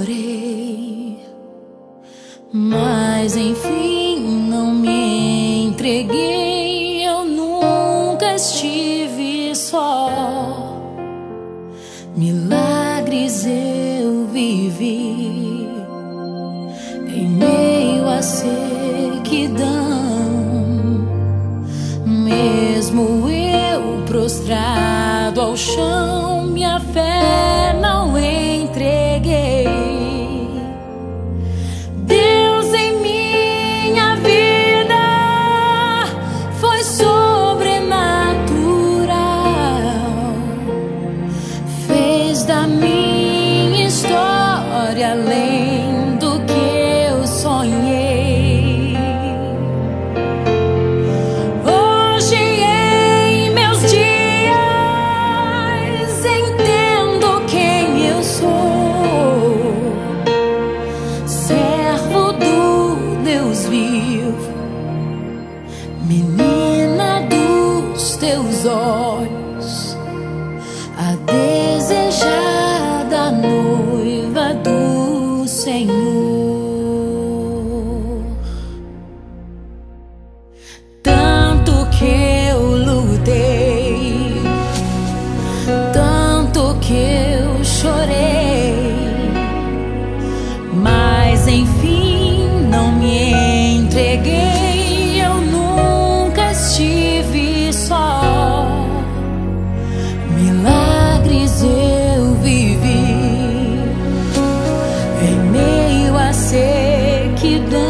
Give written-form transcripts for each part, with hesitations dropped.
chorei, mas enfim não me entreguei. Eu nunca estive só, milagres eu vivi em meio à sequidão. Mesmo eu prostrado ao chão, minha fé não entreguei. Deus em minha vida foi sobrenatural, fez da minha história além do que eu sonhei. Menina dos teus olhos, a desejada noiva do Senhor. Tanto que eu lutei, tanto que eu chorei, mas enfim não me entreguei. Estive só, milagres eu vivi em meio à sequidão.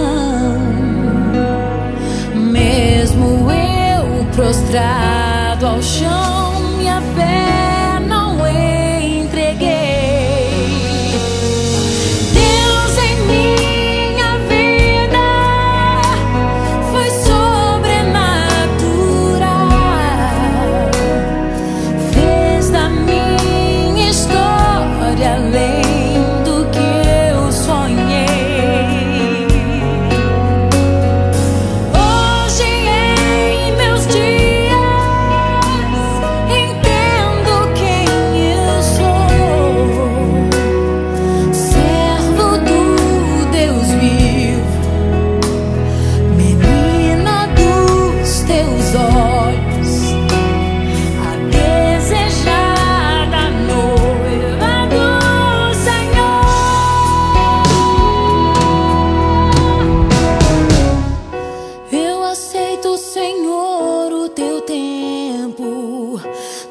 Mesmo eu prostrado ao chão, minha fé não entreguei.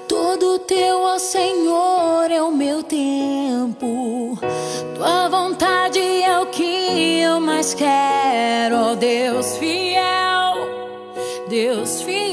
Todo teu, ó Senhor, é o meu tempo. Tua vontade é o que eu mais quero, ó Deus fiel, Deus fiel.